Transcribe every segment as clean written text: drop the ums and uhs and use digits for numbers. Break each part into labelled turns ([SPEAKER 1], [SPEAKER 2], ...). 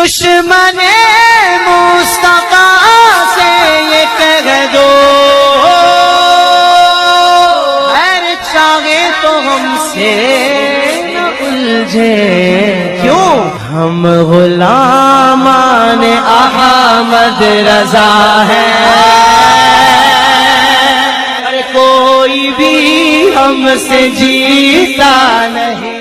[SPEAKER 1] दुश्मन मुस्तफा से ये कह दो, खैर चाहे तो हमसे न उलझे, क्यों हम गुलामान अहमद रजा है, अरे कोई भी हमसे जीता नहीं।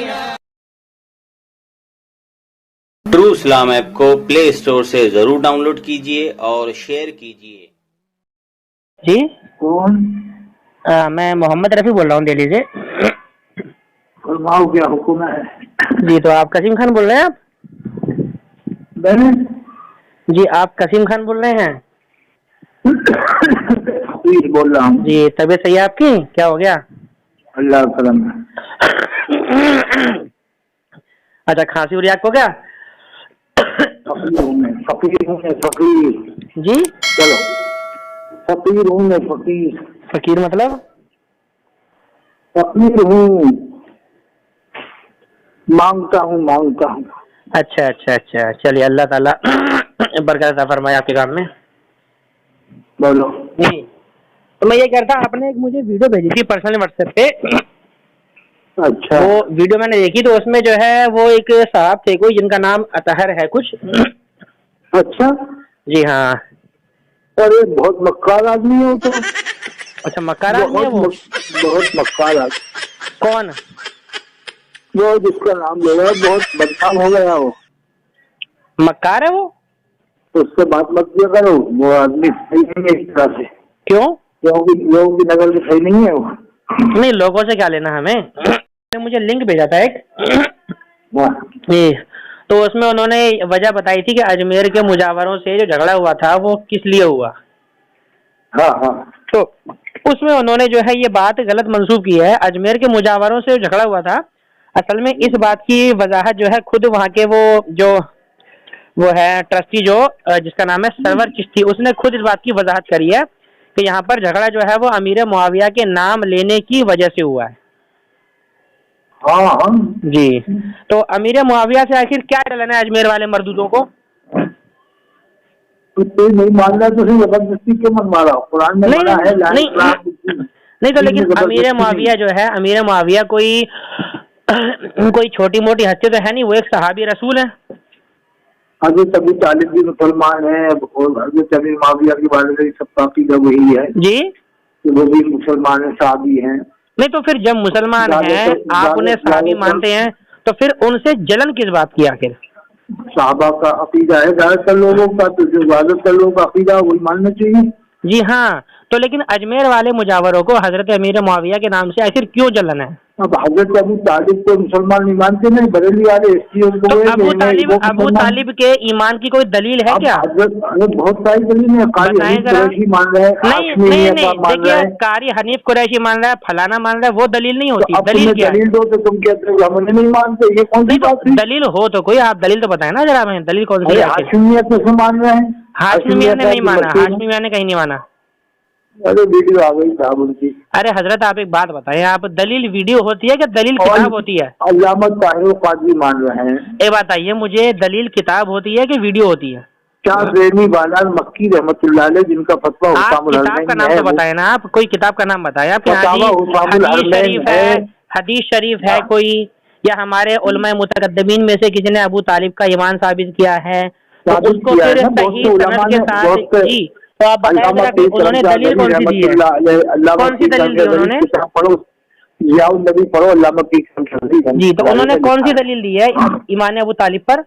[SPEAKER 2] ट्रू इस्लाम ऐप को प्ले स्टोर से जरूर डाउनलोड कीजिए और शेयर कीजिए।
[SPEAKER 3] जी
[SPEAKER 4] कौन?
[SPEAKER 3] मैं मोहम्मद रफी बोल रहा हूँ दिल्ली से।
[SPEAKER 4] फरमाओ क्या हुक्म है?
[SPEAKER 3] जी तो आप कसीम खान बोल रहे हैं? आप
[SPEAKER 4] मैंने
[SPEAKER 3] जी आप कसीम खान बोल रहे हैं?
[SPEAKER 4] फकीर बोल रहा हूँ।
[SPEAKER 3] जी तबीयत सही है आपकी? क्या हो गया?
[SPEAKER 4] अल्लाह करम है।
[SPEAKER 3] अच्छा खांसी हो रही है आपको क्या?
[SPEAKER 4] फकीर हूँ मैं फकीर।
[SPEAKER 3] जी
[SPEAKER 4] चलो फकीर हूँ मैं फकीर।
[SPEAKER 3] फकीर मतलब?
[SPEAKER 4] फकीर हूँ, मांगता हूँ।
[SPEAKER 3] अच्छा अच्छा अच्छा, चलिए अल्लाह ताला बरकत फरमाए आपके काम में।
[SPEAKER 4] बोलो।
[SPEAKER 3] जी तो मैं ये कहता, आपने एक मुझे वीडियो भेजी थी पर्सनल व्हाट्सएप पे।
[SPEAKER 4] अच्छा
[SPEAKER 3] वो वीडियो मैंने देखी तो उसमें जो है वो एक साहब थे कोई जिनका नाम अतहर है कुछ।
[SPEAKER 4] अच्छा।
[SPEAKER 3] जी हाँ।
[SPEAKER 4] अरे बहुत मक्कार आदमी है वो तो।
[SPEAKER 3] अच्छा मक्कार आदमी है वो?
[SPEAKER 4] बहुत मक्कार आदमी।
[SPEAKER 3] कौन?
[SPEAKER 4] वो जिसका नाम ले रहा है बहुत बदनाम हो गया वो।
[SPEAKER 3] मक्कार है वो?
[SPEAKER 4] तो उससे बात मत किया करो, वो आदमी सही नहीं है इस तरह से।
[SPEAKER 3] क्यों?
[SPEAKER 4] लोगों की नजर में सही नहीं है वो।
[SPEAKER 3] नहीं लोगों से क्या लेना हमें। मुझे लिंक भेजा था एक। जी तो उसमें उन्होंने वजह बताई थी कि अजमेर के मुजावरों से जो झगड़ा हुआ था वो किस लिए हुआ।
[SPEAKER 4] हाँ हाँ।
[SPEAKER 3] तो उसमें उन्होंने जो है ये बात गलत मंसूब की है। अजमेर के मुजावरों से झगड़ा हुआ था, असल में इस बात की वजाहत जो है खुद वहाँ के वो है ट्रस्टी जो जिसका नाम है सरवर चिश्ती, उसने खुद इस बात की वजाहत करी है कि यहाँ पर झगड़ा जो है वो अमीर मुआविया के नाम लेने की वजह से हुआ है।
[SPEAKER 4] हाँ हाँ
[SPEAKER 3] जी तो अमीर मुआविया से आखिर क्या डलन है अजमेर वाले मर्दूदों को?
[SPEAKER 4] तो नहीं मान रहा तो जबरदस्ती क्यों मनवा रहा हो? कुरान में मना है
[SPEAKER 3] नहीं तो लेकिन अमीर मुआविया जो है, अमीर मुआविया कोई छोटी मोटी हस्ती तो है नहीं, वो एक सहाबी रसूल है।
[SPEAKER 4] हज़रत अबू तालिब भी मुसलमान है और हज़रत अमीर मुआविया के बारे में सब काफी का वही है
[SPEAKER 3] जी
[SPEAKER 4] कि वो भी मुसलमान है, सहाबी हैं।
[SPEAKER 3] नहीं तो फिर जब मुसलमान हैं आप उन्हें सहाबी मानते हैं तो फिर उनसे जलन किस बात की आखिर?
[SPEAKER 4] साहबा का अकीदा है ज्यादातर लोगों का, तो जो ज्यादातर लोगों का अकीदा वही मानना चाहिए।
[SPEAKER 3] जी हाँ तो लेकिन अजमेर वाले मुजावरों को हजरत अमीर मुआविया के नाम से आखिर क्यों जलन है?
[SPEAKER 4] अब हजरत अबू तालिब को मुसलमान नहीं मानते, नहीं बरेली वाले इसलिए उनको
[SPEAKER 3] तो अबू तालिब के ईमान की कोई दलील है क्या?
[SPEAKER 4] बहुत सारी दलील है। कारी हनीफ कुरैशी मान रहे हैं,
[SPEAKER 3] नहीं देखिए कारी हनीफ कुरैशी मान रहा है, फलाना मान रहा है, वो दलील नहीं होती।
[SPEAKER 4] तो
[SPEAKER 3] दलील क्या?
[SPEAKER 4] दलील दो तो तुम कहते हो हमने नहीं मानते, ये कौन सी बात है?
[SPEAKER 3] दलील हो तो कोई आप दलील तो बताए ना जरा हमें, दलील कौन सी है?
[SPEAKER 4] हाशमियत से मान रहे हैं।
[SPEAKER 3] हाशमिया ने नहीं माना, हाशमिया ने कहीं नहीं माना।
[SPEAKER 4] अरे वीडियो आ गई साहब उनकी।
[SPEAKER 3] अरे हजरत आप एक बात बताएं, आप दलील वीडियो होती है क्या दलील किताब होती है?
[SPEAKER 4] अल्लामा ताहिर काजी मान रहे हैं।
[SPEAKER 3] एक बात आइए मुझे, दलील किताब होती है कि वीडियो होती है?
[SPEAKER 4] शाह ज़ैनी बालाल मक्की रहमतुल्लाह अलैह जिनका फतवा
[SPEAKER 3] आप किताब का नाम तो बताए ना, आप कोई किताब का नाम बताए। आप हदीस शरीफ है कोई, या हमारे उलमा मुतकद्दिमीन में से किसी ने अबू तालिब का ईमान साबित किया है तो उसको फिर सही सनद के साथ जी तो आप बताइए उन्होंने दलील कौन सी दी है? कौन सी दलील दी उन्होंने?
[SPEAKER 4] पढ़ो अल्लामा की
[SPEAKER 3] जी तो उन्होंने कौन सी दलील दी है ईमान अबू तालिब पर?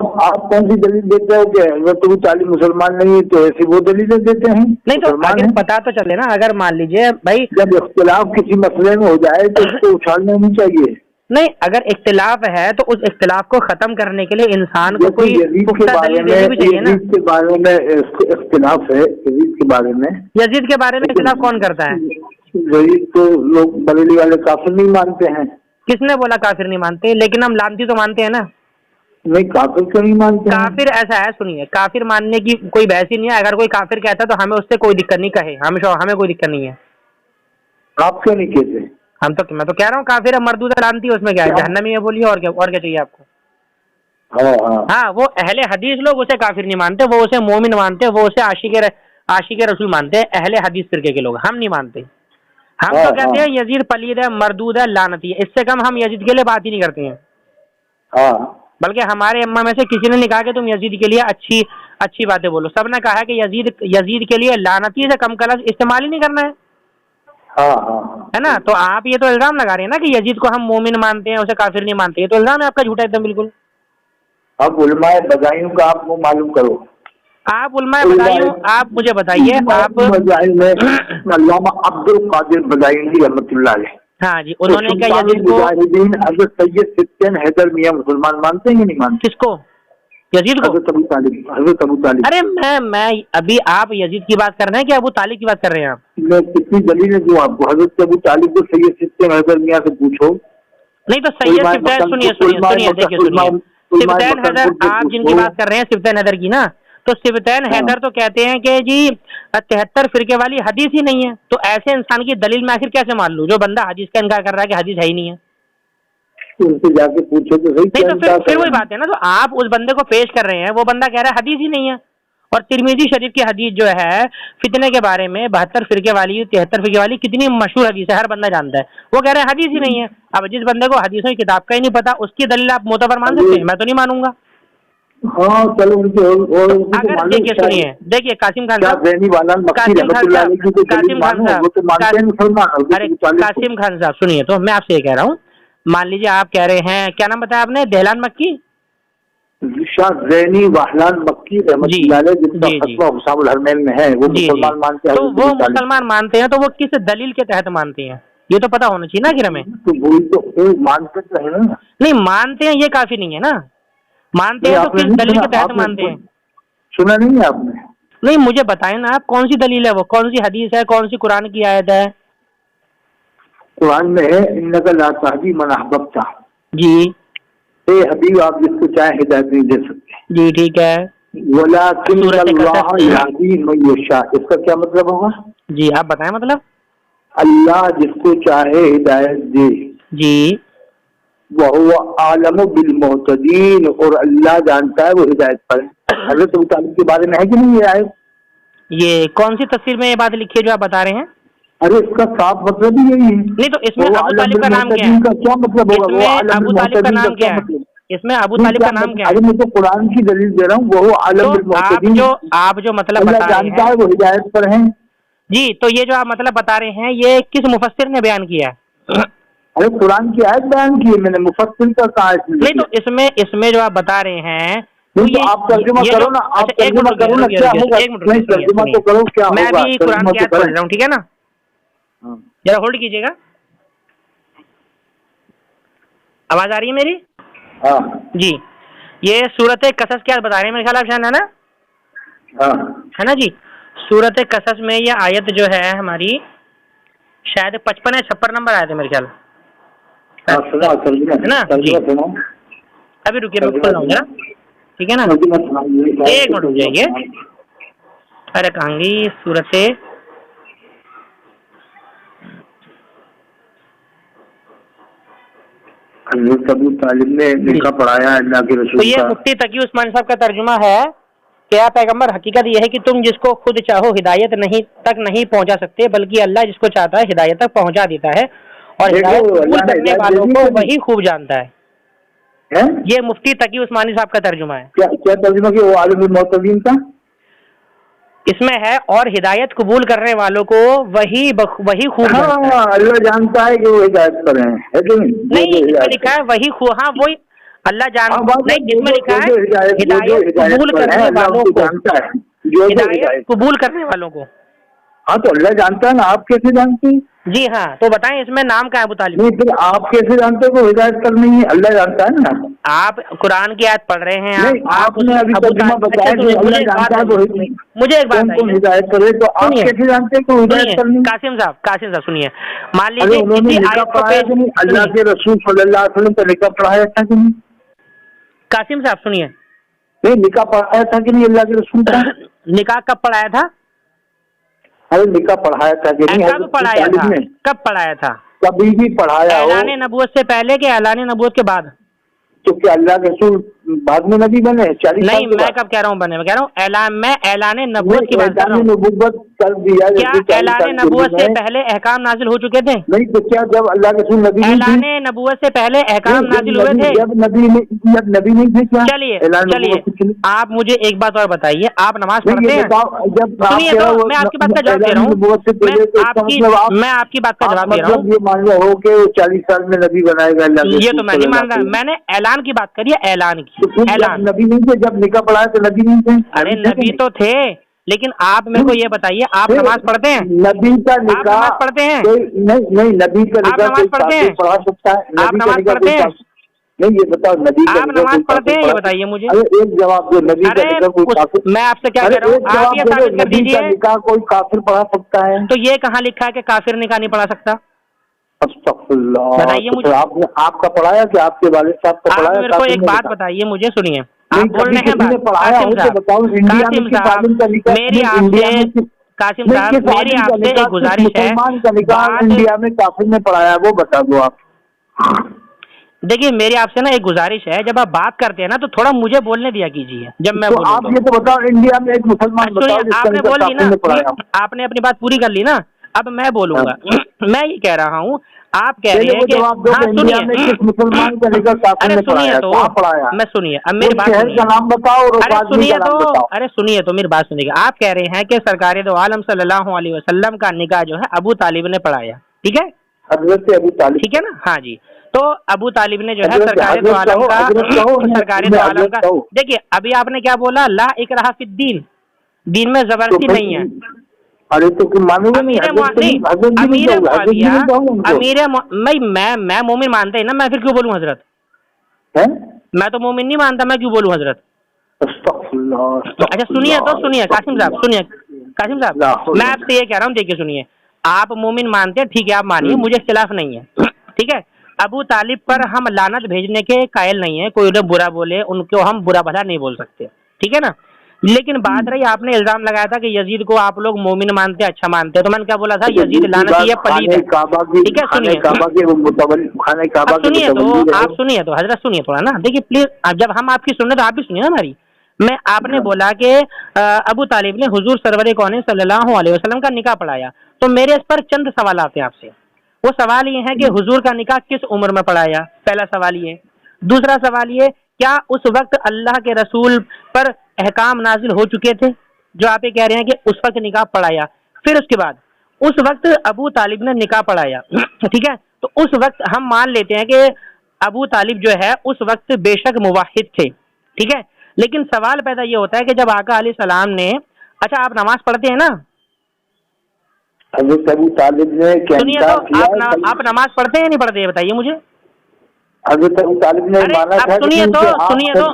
[SPEAKER 4] आप कौन सी दलील देते हो कि हज़रत अबू तालिब मुसलमान नहीं है तो ऐसी वो दलीलें देते हैं?
[SPEAKER 3] नहीं तो अगर पता तो चले ना, अगर मान लीजिए भाई
[SPEAKER 4] जब इख्तिलाफ किसी मसले में हो जाए तो उसको उछालना नहीं चाहिए।
[SPEAKER 3] नहीं अगर इख्तिलाफ है तो उस इख्तिलाफ को खत्म करने के लिए इंसान को कोई पुख्ता दलील देनी भी चाहिए ना।
[SPEAKER 4] यजीद के बारे में इख्तिलाफ है, यजीद के बारे में।
[SPEAKER 3] यजीद के बारे में इख्तिलाफ कौन करता है?
[SPEAKER 4] यजीद को लोग बरेली वाले काफिर नहीं मानते हैं।
[SPEAKER 3] किसने बोला काफिर नहीं मानते? लेकिन हम लानती तो मानते हैं ना।
[SPEAKER 4] नहीं काफिर क्यों नहीं मानते?
[SPEAKER 3] काफिर ऐसा है, सुनिए, काफिर मानने की कोई बहस ही नहीं है। अगर कोई काफिर कहता है तो हमें उससे कोई दिक्कत नहीं, कहे हमें कोई दिक्कत नहीं है।
[SPEAKER 4] आप क्यों नहीं कहते? मैं
[SPEAKER 3] तो कह रहा हूँ काफिर मरदूद लानती है, उसमें क्या है? जहन्नमी है बोलिए, और क्या चाहिए आपको?
[SPEAKER 4] हाँ हाँ
[SPEAKER 3] हाँ, वो अहले हदीस लोग उसे काफिर नहीं मानते, वो उसे मोमिन मानते, वो उसे आशिक रसूल मानते हैं, अहले हदीस फिरके के लोग। हम नहीं मानते। हम
[SPEAKER 4] हाँ,
[SPEAKER 3] तो कहते हैं
[SPEAKER 4] हाँ।
[SPEAKER 3] यजीद पलीद है, मरदूद है, लानती है। इससे कम हम यजीद के लिए बात ही नहीं करते हैं।
[SPEAKER 4] हाँ
[SPEAKER 3] बल्कि हमारे अम्मा में से किसी ने नहीं कहा कि तुम यजीद के लिए अच्छी अच्छी बातें बोलो। सब ने कहा है कि यजीद के लिए लानती से कम का लफ्ज इस्तेमाल ही नहीं करना है।
[SPEAKER 4] हाँ हाँ
[SPEAKER 3] है ना? तो आप ये तो इल्जाम लगा रहे हैं ना कि यजीद को हम मोमिन मानते हैं, उसे काफिर नहीं मानते। ये तो इल्जाम है आपका झूठा एकदम बिल्कुल।
[SPEAKER 4] अब उलमाए बदायूं का आप वो मालूम करो।
[SPEAKER 3] आप उलमाए बदायूं, आप मुझे बताइए आप।
[SPEAKER 4] बदायूं में अल्लामा अब्दुल कादिर बदायूं रहमतुल्लाह अलैह,
[SPEAKER 3] हाँ जी, उन्होंने क्या यजीद को,
[SPEAKER 4] मुजाहिदीन हजरत सैयद सिद्दीन हैदर मियां मुसलमान मानते हैं कि नहीं मानते?
[SPEAKER 3] किसको? यजीद को?
[SPEAKER 4] हजरत अबू तालिब।
[SPEAKER 3] अरे मैं अभी आप यजीद की बात कर रहे हैं कि अबू तालिब की बात कर रहे हैं आप?
[SPEAKER 4] मैं कितनी दलील दूं आपको? हजरत अबू तालिब को सैयद सिद्दीन हैदर मियां से पूछो।
[SPEAKER 3] नहीं तो सैयद सिब्तैन, सुनिए देखिए सुनिए, सिब्तैन हैदर आप जिनकी बात कर रहे हैं, सिब्तैन हैदर की ना, तो सिब्तैन हैदर तो कहते हैं कि जी 73 फिरके वाली हदीस ही नहीं है। तो ऐसे इंसान की दलील मैं आखिर कैसे मान लूं जो बंदा हदीस का इनकार कर रहा है कि हदीस है ही नहीं है?
[SPEAKER 4] उनसे जाके पूछो तो सही।
[SPEAKER 3] नहीं तो फिर वही बात है ना, तो आप उस बंदे को पेश कर रहे हैं, वो बंदा कह रहा है हदीस ही नहीं है। और तिरमिजी शरीफ की हदीस जो है फितने के बारे में, 72 फिरके वाली, 73 फिरके वाली, कितनी मशहूर हदीस है, हर बंदा जानता है। वो कह रहे हैं हदीस ही नहीं है। अब जिस बंदे को हदीसों की किताब का ही नहीं पता, उसकी दलील आप मोतबर मान सकते हैं? मैं तो नहीं मानूंगा।
[SPEAKER 4] हाँ चलो उनके
[SPEAKER 3] अगर देखिए सुनिए, देखिए कासिम खान साहब, अरे कासिम खान साहब सुनिए, तो मैं आपसे ये कह रहा हूँ, मान लीजिए आप कह रहे हैं, क्या नाम बताया आपने? दहलान मक्की,
[SPEAKER 4] शाह ज़ैनी वाहलान मक्की रहमतुल्लाह अलैह, जिनका फतवा हुसामुल हरमैन में है, वो मुसलमान मानते हैं।
[SPEAKER 3] तो वो मुसलमान मानते हैं, तो वो किस दलील के तहत मानते हैं ये तो पता होना चाहिए ना कि हमें।
[SPEAKER 4] तो वही तो मानते तो है ना।
[SPEAKER 3] नहीं मानते हैं ये काफी नहीं है ना, मानते हैं तो किस दलील के तहत मानते हैं?
[SPEAKER 4] सुना नहीं है आपने?
[SPEAKER 3] नहीं मुझे बताएं ना आप, कौन सी दलील है वो, कौन सी हदीस है, कौन सी कुरान की आयत है?
[SPEAKER 4] कुरान में है इन्नका ला तहदी मन अहबब्ता।
[SPEAKER 3] जी।
[SPEAKER 4] ए हबीब, आप जिसको चाहे हिदायत नहीं दे सकते।
[SPEAKER 3] जी ठीक है।
[SPEAKER 4] वलाकिन अल्लाह यहदी मन यशा, इसका क्या मतलब होगा?
[SPEAKER 3] जी आप बताएं मतलब। अल्लाह
[SPEAKER 4] जिसको चाहे हिदायत दे।
[SPEAKER 3] जी।
[SPEAKER 4] वह आलम बिल मोहतदीन, और अल्लाह जानता है वो हिदायत पर। हजरत अबू तालिब के बारे में है कि नहीं ये आयत?
[SPEAKER 3] ये कौन सी तफसीर में ये बात लिखी है जो आप बता रहे हैं?
[SPEAKER 4] अरे इसका साफ मतलब ही यही है।
[SPEAKER 3] नहीं तो इसमें अबू तालिब का नाम क्या है?
[SPEAKER 4] क्या मतलब होगा?
[SPEAKER 3] इसमें अबू तालिब का नाम क्या है? इसमें अबू तालिब का नाम क्या है?
[SPEAKER 4] अरे मैं तो कुरान की दलील दे रहा हूँ, वो आलम बिल मोहतदीन,
[SPEAKER 3] आप जो मतलब बता रहे
[SPEAKER 4] जानता है वो हिदायत पर है।
[SPEAKER 3] जी, तो ये जो आप मतलब बता रहे हैं, ये किस मुफस्सिर ने बयान किया है?
[SPEAKER 4] अरे कुरान की आयत बयान की है मैंने, मुफस्सिर का कहा है?
[SPEAKER 3] नहीं तो इसमें जो आप बता रहे हैं,
[SPEAKER 4] तो आप तर्जुमा करो ना, आप तर्जुमा करो ना, क्या होगा? नहीं तर्जुमा तो करो, क्या होगा?
[SPEAKER 3] मैं अभी कुरान की आयत पढ़ रहा हूँ, ठीक है ना? जरा होल्ड कीजिएगा। आवाज आ रही है मेरी?
[SPEAKER 4] हाँ
[SPEAKER 3] जी। ये सूरत कसस की आयत बता रहे हैं मेरे ख्याल आप, शायद है ना?
[SPEAKER 4] हाँ
[SPEAKER 3] है ना जी। सूरत कसस में ये आयत जो है हमारी शायद 55 या 56 नंबर आयत है मेरे ख्याल, है ना जी। अभी रुकिए मैं खोल रहा हूँ जरा, ठीक है ना? एक मिनट रुक जाइए। अरे कहाँगी सूरत,
[SPEAKER 4] अबू तालिब ने लिखा पढ़ाया अल्लाह के रसूल
[SPEAKER 3] तो ये मुफ्ती तकी उस्मानी साहब का तर्जुमा है कि या पैगंबर, हकीकत यह है कि तुम जिसको खुद चाहो हिदायत नहीं पहुंचा सकते, बल्कि अल्लाह जिसको चाहता है हिदायत तक पहुंचा देता है, और हिदायत कबूल करने वालों को वही खूब जानता है। ये मुफ्ती तकी उस्मानी साहब का तर्जुमा है।
[SPEAKER 4] क्या तर्जुमा किया? वो आलिम मोहतदीन का
[SPEAKER 3] इसमें है, और हिदायत कबूल करने वालों को वही खूब।
[SPEAKER 4] हाँ, अल्लाह जानता है कि वो हिदायत पर है कि
[SPEAKER 3] नहीं? इसमें लिखा है वही हाँ वही अल्लाह जानता नहीं, इसमें लिखा है हिदायत कबूल करने वालों को, हिदायत कबूल करने वालों को।
[SPEAKER 4] हाँ तो अल्लाह जानता है ना, आप कैसे जानते हैं?
[SPEAKER 3] जी हाँ, तो बताएं इसमें नाम क्या है अबू तालिब?
[SPEAKER 4] नहीं फिर आप कैसे जानते हो हिदायत करनी है? अल्लाह जानता है ना। आप
[SPEAKER 3] कुरान की आयत पढ़ रहे हैं,
[SPEAKER 4] आपने अभी तर्जुमा बताया कि अल्लाह जानता है।
[SPEAKER 3] मुझे एक बात
[SPEAKER 4] कौन हिदायत करे, तो आप कैसे जानते हैं कि हिदायत करनी?
[SPEAKER 3] कासिम साहब सुनिए, मान लीजिए
[SPEAKER 4] उन्होंने लिखा पढ़ाया कि नहीं? अल्लाह के रसूल सल्लल्लाहु अलैहि वसल्लम का लिखा पढ़ाया था कि नहीं?
[SPEAKER 3] कासिम साहब सुनिए,
[SPEAKER 4] नहीं निकाह पढ़ाया था कि नहीं अल्लाह के रसूल का?
[SPEAKER 3] निकाह कब पढ़ाया था?
[SPEAKER 4] अरे निकाह पढ़ाया था कि नहीं?
[SPEAKER 3] कब पढ़ाया था? कब पढ़ाया था?
[SPEAKER 4] कभी भी पढ़ाया हो।
[SPEAKER 3] ऐलान नबूवत से पहले के ऐलान नबूवत के बाद?
[SPEAKER 4] तो क्या अल्लाह के रसूल बाद में नबी बने 40 साल
[SPEAKER 3] नहीं,
[SPEAKER 4] के
[SPEAKER 3] मैं
[SPEAKER 4] बाद?
[SPEAKER 3] कब कह रहा हूँ बने, मैं कह रहा हूँ मैं ऐलाने नबूवत की बात कर रहा हूँ।
[SPEAKER 4] नबूवत कर दिया
[SPEAKER 3] क्या
[SPEAKER 4] जैसे 40
[SPEAKER 3] ऐलाने
[SPEAKER 4] साल के
[SPEAKER 3] नबूवत से
[SPEAKER 4] लिए
[SPEAKER 3] पहले अहकाम नाजिल हो चुके थे?
[SPEAKER 4] नहीं तो क्या जब अल्लाह के रसूल नबी नहीं थे?
[SPEAKER 3] ऐलाने नबूवत से पहले अहकाम नाजिल हुए थे?
[SPEAKER 4] जब नबी नहीं थे क्या?
[SPEAKER 3] चलिए
[SPEAKER 4] ऐलान
[SPEAKER 3] चलिए,
[SPEAKER 4] नबूवत के लिए?
[SPEAKER 3] आप मुझे एक बात और बताइए, आप नमाज
[SPEAKER 4] नहीं,
[SPEAKER 3] पढ़ते
[SPEAKER 4] ये
[SPEAKER 3] हैं?
[SPEAKER 4] बताओ, जब आप
[SPEAKER 3] सुनिए
[SPEAKER 4] कह
[SPEAKER 3] तो,
[SPEAKER 4] रहे हो
[SPEAKER 3] मैं आपकी बात का जवाब दे रहा हूँ।
[SPEAKER 4] नबूवत से पहले, तो इसका मतलब
[SPEAKER 3] मैं आपकी बात का
[SPEAKER 4] आप
[SPEAKER 3] जवाब दे रहा हूँ।
[SPEAKER 4] मतलब ये मान रहे हो कि 40 साल में नबी बनाएगा अल्लाह के
[SPEAKER 3] ये
[SPEAKER 4] रसूल
[SPEAKER 3] तो मैं नहीं मान रहा,
[SPEAKER 4] सल्लल्लाहु अलैहि वसल्लम।
[SPEAKER 3] मैंने ऐलान की बात करी है, ऐलान की,
[SPEAKER 4] तो फिर जब
[SPEAKER 3] ऐलान।
[SPEAKER 4] नबी नहीं थे, जब निकाह पढ़ाया तो नबी नहीं थे?
[SPEAKER 3] अरे
[SPEAKER 4] थे
[SPEAKER 3] नबी
[SPEAKER 4] कि
[SPEAKER 3] तो थे, लेकिन आप मेरे को ये बताइए, आप
[SPEAKER 4] नहीं?
[SPEAKER 3] नमाज पढ़ते हैं?
[SPEAKER 4] नबी का
[SPEAKER 3] आप
[SPEAKER 4] निकाह
[SPEAKER 3] नमाज पढ़ते हैं?
[SPEAKER 4] नहीं, नबी का
[SPEAKER 3] आप
[SPEAKER 4] निकाह
[SPEAKER 3] नमाज
[SPEAKER 4] कोई
[SPEAKER 3] पढ़ते
[SPEAKER 4] काफिर
[SPEAKER 3] हैं?
[SPEAKER 4] पढ़ा सकता है?
[SPEAKER 3] आप
[SPEAKER 4] नबी का
[SPEAKER 3] नमाज
[SPEAKER 4] निकाह
[SPEAKER 3] पढ़ते
[SPEAKER 4] कोई
[SPEAKER 3] हैं?
[SPEAKER 4] काफिर नहीं, ये बताओ, नबी का
[SPEAKER 3] आप
[SPEAKER 4] निकाह
[SPEAKER 3] नमाज
[SPEAKER 4] कोई
[SPEAKER 3] पढ़ते
[SPEAKER 4] काफिर
[SPEAKER 3] हैं, ये
[SPEAKER 4] पढ़ा?
[SPEAKER 3] बताइए मुझे।
[SPEAKER 4] अरे एक जवाब दो, नबी का
[SPEAKER 3] अरे
[SPEAKER 4] निकाह कोई काफिर?
[SPEAKER 3] मैं आपसे क्या
[SPEAKER 4] अरे
[SPEAKER 3] कह रहा हूँ,
[SPEAKER 4] एक
[SPEAKER 3] आप
[SPEAKER 4] जवाब
[SPEAKER 3] ये
[SPEAKER 4] दे दो,
[SPEAKER 3] साबित कर
[SPEAKER 4] नबी का
[SPEAKER 3] दीजिए।
[SPEAKER 4] निकाह कोई काफिर पढ़ा सकता है?
[SPEAKER 3] तो ये कहाँ लिखा है कि काफिर निकाह नहीं पढ़ा सकता?
[SPEAKER 4] अस्तगफुरुल्लाह।
[SPEAKER 3] बताइए
[SPEAKER 4] तो
[SPEAKER 3] मुझे।
[SPEAKER 4] फिर आपने आपका पढ़ाया कि आपके वालिद साहब का
[SPEAKER 3] आप
[SPEAKER 4] पढ़ाया?
[SPEAKER 3] मेरे को
[SPEAKER 4] काफिर
[SPEAKER 3] एक
[SPEAKER 4] ने
[SPEAKER 3] बात
[SPEAKER 4] निकाह?
[SPEAKER 3] बताइए, मुझे सुनिए, आप
[SPEAKER 4] नहीं,
[SPEAKER 3] बोल
[SPEAKER 4] कभी
[SPEAKER 3] रहे हैं
[SPEAKER 4] किसी ने
[SPEAKER 3] बात,
[SPEAKER 4] पढ़ाया
[SPEAKER 3] कासिम
[SPEAKER 4] हो तो
[SPEAKER 3] साहब,
[SPEAKER 4] बताओ, इंडिया में
[SPEAKER 3] कासिम
[SPEAKER 4] किस
[SPEAKER 3] साहब,
[SPEAKER 4] आलिम का निकाह?
[SPEAKER 3] मेरी
[SPEAKER 4] नहीं,
[SPEAKER 3] आपसे,
[SPEAKER 4] इंडिया में किस
[SPEAKER 3] कासिम
[SPEAKER 4] नहीं,
[SPEAKER 3] साहब,
[SPEAKER 4] किस
[SPEAKER 3] मेरी
[SPEAKER 4] आलिम का
[SPEAKER 3] आपसे
[SPEAKER 4] निकाह,
[SPEAKER 3] एक
[SPEAKER 4] किस
[SPEAKER 3] गुजारिश है,
[SPEAKER 4] मुसलमान का निकाह
[SPEAKER 3] बात,
[SPEAKER 4] इंडिया में काफिर ने पढ़ाया, वो बता दो आप।
[SPEAKER 3] देखिए मेरी आपसे ना एक गुजारिश है, जब आप बात करते हैं ना तो थोड़ा मुझे बोलने दिया कीजिए जब मैं
[SPEAKER 4] तो
[SPEAKER 3] बोलूं
[SPEAKER 4] आप
[SPEAKER 3] तो।
[SPEAKER 4] ये तो बताओ, इंडिया में एक मुसलमान
[SPEAKER 3] सुनिए,
[SPEAKER 4] बताओ जिसका
[SPEAKER 3] आपने
[SPEAKER 4] निकाह
[SPEAKER 3] बोल ली
[SPEAKER 4] काफिर
[SPEAKER 3] ना,
[SPEAKER 4] ने पढ़ाया?
[SPEAKER 3] आपने अपनी बात पूरी कर ली ना, अब मैं बोलूंगा। मैं ये कह रहा हूँ, आप कह रहे
[SPEAKER 4] पहले
[SPEAKER 3] हैं
[SPEAKER 4] वो
[SPEAKER 3] कि
[SPEAKER 4] जवाब दो
[SPEAKER 3] हाँ
[SPEAKER 4] कि इंडिया में
[SPEAKER 3] सुनिए,
[SPEAKER 4] किस मुसलमान का निकाह काफिर
[SPEAKER 3] अरे
[SPEAKER 4] ने
[SPEAKER 3] सुनिए
[SPEAKER 4] पढ़ाया,
[SPEAKER 3] तो,
[SPEAKER 4] कहाँ पढ़ाया?
[SPEAKER 3] मैं सुनिए, अब मेरी
[SPEAKER 4] वो
[SPEAKER 3] बात
[SPEAKER 4] शहर
[SPEAKER 3] सुनिए,
[SPEAKER 4] का नाम बताओ और उस
[SPEAKER 3] अरे
[SPEAKER 4] आदमी
[SPEAKER 3] सुनिए
[SPEAKER 4] का नाम
[SPEAKER 3] तो,
[SPEAKER 4] बताओ।
[SPEAKER 3] अरे सुनिए तो, मेरी बात सुनिए। आप कह रहे हैं कि सरकार दो आलम सल्लल्लाहु अलैहि वसल्लम का निकाह जो है अबू तालिब ने पढ़ाया, ठीक है?
[SPEAKER 4] हजरत अबू तालिब,
[SPEAKER 3] ठीक है ना? हाँ जी। तो अबू तालिब ने जो है
[SPEAKER 4] हजरत-
[SPEAKER 3] सरकार दो
[SPEAKER 4] हजरत
[SPEAKER 3] आलम
[SPEAKER 4] कहो,
[SPEAKER 3] का,
[SPEAKER 4] हजरत कहो,
[SPEAKER 3] सरकार
[SPEAKER 4] हजरत
[SPEAKER 3] दो आलम का,
[SPEAKER 4] कहो।
[SPEAKER 3] देखिए अभी आपने क्या बोला, ला इकराह फिद्दीन, दीन में जबरदस्ती
[SPEAKER 4] तो
[SPEAKER 3] नहीं है।
[SPEAKER 4] अरे तो फिर मानोगे नहीं?
[SPEAKER 3] अमीर
[SPEAKER 4] हजरत
[SPEAKER 3] नहीं,
[SPEAKER 4] हजरत भी नहीं
[SPEAKER 3] अमीर
[SPEAKER 4] कहूँगा, हजरत भी
[SPEAKER 3] मुआविया,
[SPEAKER 4] नहीं कहूँगा उनको।
[SPEAKER 3] मैं मोमिन मानते हैं ना, मैं फिर क्यों बोलूं हजरत?
[SPEAKER 4] हैं?
[SPEAKER 3] मैं तो मोमिन नहीं मानता, मैं क्यों बोलूं हजरत?
[SPEAKER 4] अस्तगफुरुल्लाह,
[SPEAKER 3] अच्छा सुनिए तो, सुनिए कासिम साहब, सुनिए कासिम साहब,
[SPEAKER 4] ला हौला
[SPEAKER 3] मैं आपसे ये कह रहा हूँ, देखिए सुनिए, आप मोमिन मानते हैं, ठीक है, आप मानिए, मुझे इख्तिलाफ नहीं है, ठीक है? अबू तालिब पर हम लानत भेजने के कायल नहीं है, कोई उन्हें बुरा बोले उनको हम बुरा भला नहीं बोल सकते, ठीक है ना? लेकिन बात रही, आपने इल्जाम लगाया था कि यजीद को आप लोग मोमिन मानते हैं, अच्छा मानते हैं, तो मैंने क्या बोला था, यजीद लानती है, पलीद है, ठीक है? सुनिए, अब सुनिए तो, आप सुनिए तो, हजरत सुनिए थोड़ा ना, देखिए प्लीज, जब हम आपकी सुन रहे तो आप भी सुनिए ना हमारी। मैं आपने बोला कि अबू तालिब ने हुजूर सरवर कौन सल्लल्लाहु अलैहि वसल्लम का निकाह पढ़ाया, तो मेरे इस पर चंद सवाल आते हैं आपसे। वो सवाल ये है कि हुजूर का निकाह किस उम्र में पढ़ाया, पहला सवाल ये। दूसरा सवाल ये, क्या उस वक्त अल्लाह के रसूल पर अहकाम नाजिल हो चुके थे, जो आप ये कह रहे हैं कि उस वक्त निकाह पढ़ाया? फिर उसके बाद उस वक्त अबू तालिब ने निकाह पढ़ाया, ठीक है, तो उस वक्त हम मान लेते हैं कि अबू तालिब जो है उस वक्त बेशक मुवाहिद थे, ठीक है? लेकिन सवाल पैदा ये होता है कि जब आका अलैहि सलाम ने, अच्छा आप नमाज पढ़ते हैं ना?
[SPEAKER 4] हजरत अबू तालिब ने क्या
[SPEAKER 3] सुनिए तो, आप नमाज पढ़ते हैं नहीं पढ़ते, ये बताइए मुझे।
[SPEAKER 4] हजरत अबू तालिब ने
[SPEAKER 3] अरे
[SPEAKER 4] माना था,
[SPEAKER 3] सुनिए तो, सुनिए तो,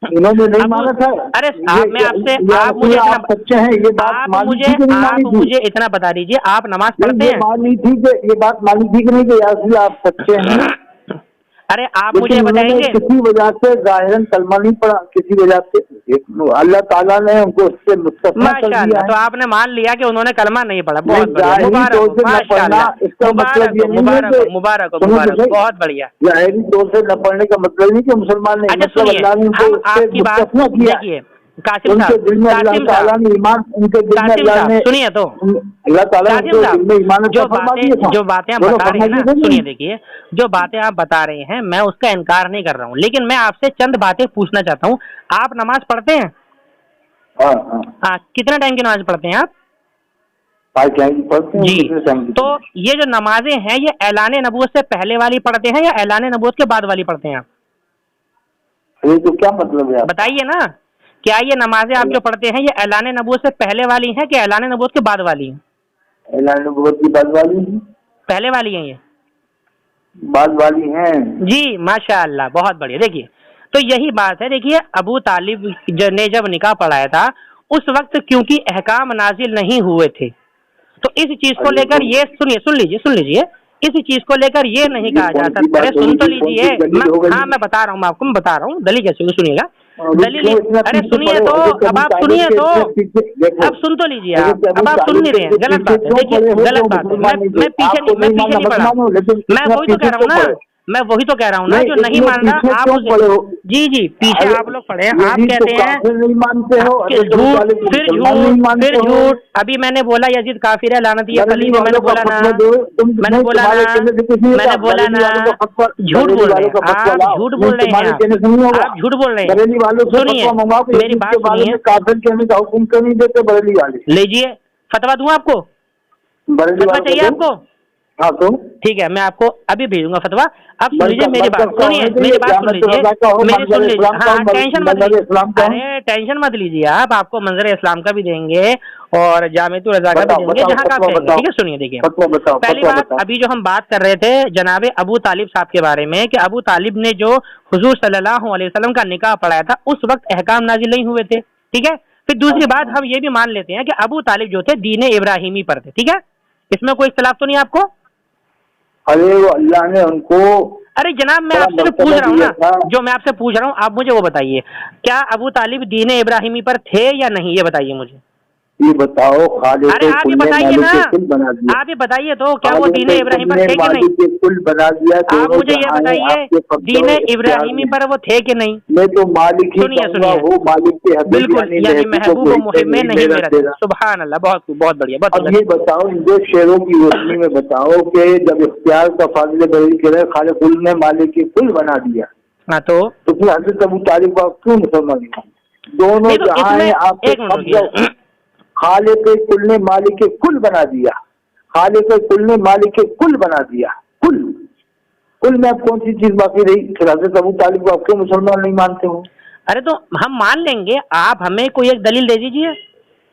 [SPEAKER 4] इन्होंने नहीं माना था।
[SPEAKER 3] अरे मैं आपसे, आप मुझे
[SPEAKER 4] सच्चे हैं, ये बात मानी थी कि नहीं मानी
[SPEAKER 3] आप
[SPEAKER 4] थी?
[SPEAKER 3] मुझे इतना बता दीजिए, आप नमाज पढ़ते
[SPEAKER 4] ये
[SPEAKER 3] हैं?
[SPEAKER 4] मानी थी कि ये बात मानी थी कि नहीं कि यासी आप सच्चे हैं?
[SPEAKER 3] अरे आप मुझे
[SPEAKER 4] लेकिन उन्होंने
[SPEAKER 3] बताएंगे,
[SPEAKER 4] किसी वजह से जाहिरन कलमा नहीं पढ़ा, किसी वजह से अल्लाह ताला ने उनको उससे मुस्तफा कर दिया
[SPEAKER 3] माशाअल्लाह,
[SPEAKER 4] है।
[SPEAKER 3] तो आपने मान लिया कि उन्होंने कलमा नहीं पढ़ा,
[SPEAKER 4] नहीं,
[SPEAKER 3] बहुत बढ़िया,
[SPEAKER 4] जाहिरी
[SPEAKER 3] मुबारक
[SPEAKER 4] तौर
[SPEAKER 3] हो,
[SPEAKER 4] से न पढ़ना,
[SPEAKER 3] माशाअल्लाह,
[SPEAKER 4] इसका मतलब ये नहीं है
[SPEAKER 3] मुबारक हो,
[SPEAKER 4] कि-
[SPEAKER 3] मुबारक हो,
[SPEAKER 4] सुनो तो
[SPEAKER 3] मुबारक हो,
[SPEAKER 4] सही।
[SPEAKER 3] बहुत बढ़िया।
[SPEAKER 4] जाहिरी तौर से न पढ़ने का मतलब नहीं कि मुसलमान नहीं,
[SPEAKER 3] अच्छा
[SPEAKER 4] मतलब
[SPEAKER 3] सुनिए,
[SPEAKER 4] अल्लाह ने उनको
[SPEAKER 3] हम
[SPEAKER 4] उससे
[SPEAKER 3] आपकी बात
[SPEAKER 4] मुस्तफा किया।
[SPEAKER 3] देखिए कासिम
[SPEAKER 4] उनके
[SPEAKER 3] साहब,
[SPEAKER 4] दिल में अल्लाह
[SPEAKER 3] कासिम
[SPEAKER 4] ताला
[SPEAKER 3] साहब,
[SPEAKER 4] ने ईमान, उनके दिल में
[SPEAKER 3] कासिम
[SPEAKER 4] अल्लाह
[SPEAKER 3] साहब,
[SPEAKER 4] ने,
[SPEAKER 3] सुनिए तो,
[SPEAKER 4] अल्लाह ताला ने
[SPEAKER 3] कासिम
[SPEAKER 4] उनके
[SPEAKER 3] साहब,
[SPEAKER 4] दिल में ईमान
[SPEAKER 3] जो
[SPEAKER 4] फरमा दिया था।
[SPEAKER 3] बातें आप
[SPEAKER 4] बोलो,
[SPEAKER 3] बता रहे हैं ना,
[SPEAKER 4] फरमा दिया था।
[SPEAKER 3] सुनिए देखिए, जो बातें आप बता रहे हैं मैं उसका इनकार नहीं कर रहा हूँ, लेकिन मैं आपसे चंद बातें पूछना चाहता हूँ। आप नमाज पढ़ते हैं?
[SPEAKER 4] हाँ हाँ,
[SPEAKER 3] हाँ, कितने टाइम की नमाज पढ़ते हैं आप?
[SPEAKER 4] 5 टाइम पढ़ते हैं
[SPEAKER 3] जी,
[SPEAKER 4] कितने टाइम की?
[SPEAKER 3] तो ये जो नमाजें हैं ये ऐलान नबूवत से पहले वाली पढ़ते हैं या ऐलान नबूवत के बाद वाली पढ़ते हैं आप?
[SPEAKER 4] ये तो क्या मतलब है?
[SPEAKER 3] बताइए ना, क्या ये नमाजें आप जो पढ़ते हैं ये ऐलान नबूवत से पहले वाली हैं कि ऐलान नबूवत के बाद वाली हैं?
[SPEAKER 4] ऐलान नबूवत की बाद वाली है,
[SPEAKER 3] पहले वाली हैं ये?
[SPEAKER 4] बाद वाली हैं।
[SPEAKER 3] जी माशाअल्लाह, बहुत बढ़िया। देखिए तो यही बात है, देखिए अबू तालिब ने जब निकाह पढ़ाया था उस वक्त क्योंकि अहकाम नाजिल नहीं हुए थे, तो इस चीज को लेकर ये सुनिए, सुन लीजिए, इस चीज को लेकर ये नहीं कहा जा सकता। अरे सुन तो लीजिए, हाँ मैं बता रहा हूँ, मैं आपको बता रहा हूँ दलील कैसे होगी, सुनिएगा दलील। अरे सुनिए तो, अब आप सुनिए तो, अब सुन तो लीजिए आप, अब आप सुन नहीं रहे हैं, गलत बात है। देखिए गलत बात है, मैं पीछे नहीं पड़ा, मैं वही तो कह रहा हूँ ना, मैं वही तो कह रहा हूँ ना, जो नहीं मान रहा आप जी जी पीछे आप लोग पड़े हैं। आप कहते हैं
[SPEAKER 4] नहीं मानते हो,
[SPEAKER 3] झूठ, फिर झूठ। अभी मैंने बोला यजीद काफिर है, लानती है, कल में मैंने बोला ना, मैंने बोला ना झूठ बोल रहे हैं आप, झूठ बोल रहे हैं आप झूठ बोल रहे हैं। सुनिए मेरी बात सुनिए,
[SPEAKER 4] काफिर कहने का हुक्म क्यों नहीं देते बरेली वाले?
[SPEAKER 3] लीजिए फतवा दूं आपको, फतवा चाहिए आपको?
[SPEAKER 4] हाँ तो
[SPEAKER 3] ठीक है, मैं आपको अभी भेजूंगा फतवा। अब सुन लीजिए मेरी बात, सुनिए मेरी बात सुन लीजिए, मेरी सुन लीजिए। हाँ टेंशन मत लीजिए, अरे टेंशन मत लीजिए आप, आपको मंजर इस्लाम का भी देंगे और जामिअतुल रज़ा का भी देंगे, जहाँ का आप कहेंगे। ठीक है सुनिए, देखिए पहली बात, अभी जो हम बात कर रहे थे जनाब अबू तालिब साहब के बारे में, कि अबू तालिब ने जो हुजूर सल्लल्लाहु अलैहि वसल्लम का निकाह पढ़ाया था, उस वक्त अहकाम नाजिल नहीं हुए थे। ठीक है, फिर दूसरी बात हम ये भी मान लेते हैं कि अबू तालिब जो थे दीन इब्राहिमी पर थे। ठीक है, इसमें कोई इख्तिलाफ तो नहीं आपको?
[SPEAKER 4] अरे वो अल्लाह ने उनको,
[SPEAKER 3] अरे जनाब मैं आपसे पूछ रहा हूँ ना, जो मैं आपसे पूछ रहा हूँ आप मुझे वो बताइए, क्या अबू तालिब दीन इब्राहिमी पर थे या नहीं, ये बताइए मुझे।
[SPEAKER 4] ये बताओ,
[SPEAKER 3] अरे आप ये बताइए ना, आप ये बताइए तो, क्या वो दीन इब्राहिमी पर थे कि नहीं?
[SPEAKER 4] कुल बना दिया।
[SPEAKER 3] आप मुझे ये बताइए दीन इब्राहिमी पर वो थे कि नहीं?
[SPEAKER 4] मैं तो मालिक ही
[SPEAKER 3] सुनिए
[SPEAKER 4] वो मालिक के
[SPEAKER 3] बिल्कुल, यानी महबूब मुहिब में नहीं मेरा। सुभान अल्लाह, बहुत बढ़िया, बहुत।
[SPEAKER 4] अब ये बताओ इन शेरों की रोशनी में बताओ कि जब इख्तियार का फाजिल बदल के खाले कुल ने मालिक के कुल बना दिया,
[SPEAKER 3] हाँ तो
[SPEAKER 4] फिर हजरत अबू तालिब को क्यों मुसलमान? दोनों जहां आपके खाले के कुल ने मालिक के कुल बना दिया, खाले के कुल ने मालिक के कुल बना दिया। कुल में अब कौन सी चीज बाकी रही? फिर हजरत अबू तालिब को आप क्यों मुसलमान नहीं मानते हो?
[SPEAKER 3] अरे तो हम मान लेंगे, आप हमें कोई एक दलील दे दीजिए।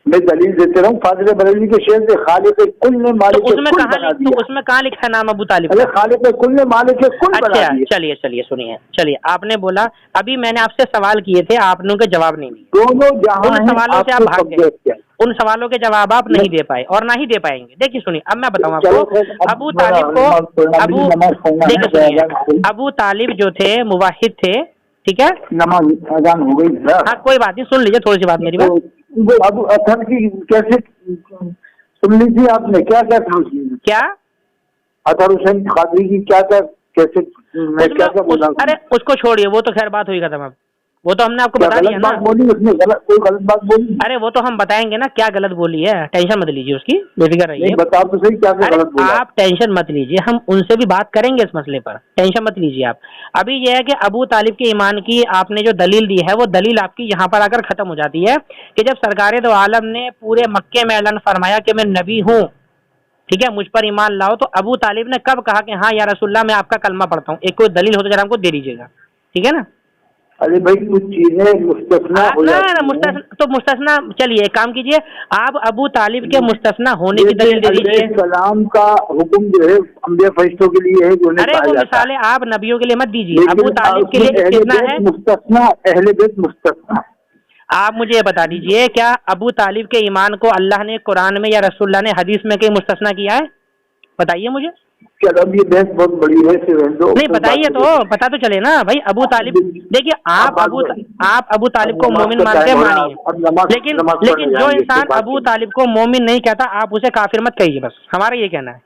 [SPEAKER 4] मैं दलील देते रहूँ, फाजिल बरेलवी के शेर से खाले के कुल ने मालिक के कुल बना दिया।
[SPEAKER 3] तो उसमें कहाँ लिखा है नाम अबू तालिब?
[SPEAKER 4] अरे खाले के कुल ने मालिक के कुल बना दिया।
[SPEAKER 3] चलिए सुनिए, चलिए आपने बोला, अभी मैंने आपसे सवाल किए थे, आपने उनके जवाब नहीं दिए।
[SPEAKER 4] दोनों जहां
[SPEAKER 3] उन सवालों से आप भाग गए, उन सवालों के जवाब आप नहीं दे पाए और ना ही दे पाएंगे। देखिए सुनिए, अब मैं बताऊँ आपको, अबू तालिब को, देखिए सुनिए, अबू तालिब जो थे मुवाहिद थे। ठीक है,
[SPEAKER 4] नमाज अजान हो गई।
[SPEAKER 3] हाँ कोई बात नहीं, सुन लीजिए थोड़ी सी बात मेरी बात।
[SPEAKER 4] अबू अथर की कैसे सुन लीजिए आपने, क्या क्या था उसमें? क्या अथर हुसैन कादरी की क्या कैसे मैं क्या बोला?
[SPEAKER 3] अरे उसको छोड़िए, वो तो खैर बात हुई खत्म। अब वो तो हमने आपको बता दिया ना।
[SPEAKER 4] बोली उसने कोई गलत बात बोली?
[SPEAKER 3] अरे वो तो हम बताएंगे ना क्या गलत बोली है, टेंशन मत लीजिए उसकी, बेफिक्र रहिए।
[SPEAKER 4] बताओ तो सही क्या गलत बोला? आप
[SPEAKER 3] टेंशन मत लीजिए, हम उनसे भी बात करेंगे इस मसले पर, टेंशन मत लीजिए आप। अभी यह है कि अबू तालिब के ईमान की आपने जो दलील दी है, वो दलील आपकी यहाँ पर आकर खत्म हो जाती है कि जब सरकार दो आलम ने पूरे मक्के में ऐलान फरमाया कि मैं नबी हूँ, ठीक है, मुझ पर ईमान लाओ, तो अबू तालिब ने कब कहा कि हाँ या रसूलल्लाह मैं आपका कलमा पढ़ता हूँ? एक कोई दलील हो तो जरा हमको दे दीजिएगा, ठीक है ना?
[SPEAKER 4] अरे भाई कुछ चीजें मुस्तस्ना हो जाती हैं।
[SPEAKER 3] तो मुस्तस्ना, चलिए एक काम कीजिए, आप अबू तालिब के मुस्तस्ना होने की दलील दे दीजिए।
[SPEAKER 4] सलाम का हुक्म जो है अंबिया फरिश्तों के लिए है,
[SPEAKER 3] अरे वो मिसालें आप नबियों के लिए मत दीजिए, अबू तालिब के लिए कितना है
[SPEAKER 4] मुस्तस्ना, अहले बैत मुस्तस्ना।
[SPEAKER 3] आप मुझे ये बता दीजिए, क्या अबू तालिब के ईमान को अल्लाह ने कुरान में या रसूलुल्लाह ने हदीस में कहीं मुस्तस्ना किया है? बताइए मुझे।
[SPEAKER 4] चलो अब ये बहस बहुत बड़ी है,
[SPEAKER 3] नहीं बताइए तो, पता तो चले ना भाई। अबू तालिब, देखिए आप अबू तालिब को मोमिन मानते हैं, मानिए, लेकिन जो इंसान अबू तालिब को मोमिन नहीं कहता आप उसे काफिर मत कहिए, बस हमारा ये कहना है।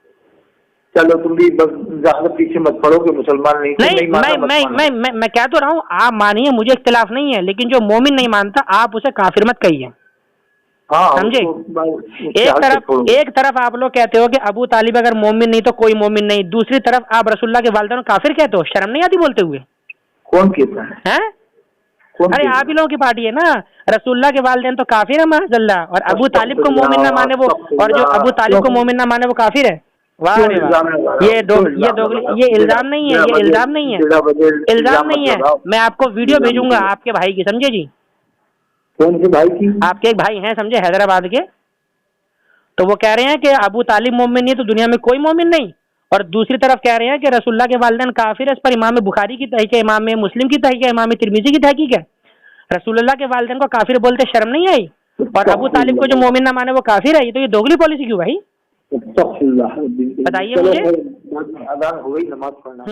[SPEAKER 4] चलो तुम भी बस ज्यादा पीछे मत पड़ो कि मुसलमान नहीं।
[SPEAKER 3] मैं कह तो रहा हूँ, आप मानिए, मुझे इख्तिलाफ नहीं है, लेकिन जो मोमिन नहीं मानता आप उसे काफिर मत कहिए, समझे? एक तरफ आप लोग कहते हो कि अबू तालिब अगर मोमिन नहीं तो कोई मोमिन नहीं, दूसरी तरफ आप रसूलुल्लाह के वालिदैन काफिर कहते हो, शर्म नहीं आती बोलते हुए?
[SPEAKER 4] कौन कहता है?
[SPEAKER 3] अरे आप ही लोगों की पार्टी है ना, रसूलुल्लाह के वालिदैन तो काफिर है माशअल्लाह, और अबू तालिब को मोमिन ना माने वो, और जो अबू तालिब को मोमिन ना माने वो काफिर है। वाह रे वाह, ये दोगली, ये इल्जाम नहीं है, ये इल्जाम नहीं है, इल्जाम नहीं है। मैं आपको वीडियो भेजूंगा आपके भाई की, समझे जी?
[SPEAKER 4] कौन से भाई की?
[SPEAKER 3] आपके एक भाई हैं समझे, हैदराबाद के, तो वो कह रहे हैं कि अबू तालिब मोमिन नहीं तो दुनिया में कोई मोमिन नहीं, और दूसरी तरफ कह रहे हैं कि रसूलुल्लाह के वालिदैन काफिर है। इस पर इमाम बुखारी की तहकीक है, इमाम मुस्लिम की तहकीक है, इमाम तिरमिज़ी की तहकीक है। रसूलुल्लाह के वालिदैन को काफिर बोलते शर्म नहीं आई, और अबू तालिब को जो मोमिन ना माने वो काफिर है। तो ये दोगली पॉलिसी क्यों भाई? बताइए मुझे।
[SPEAKER 4] अज़ान हो गई, नमाज पढ़ना।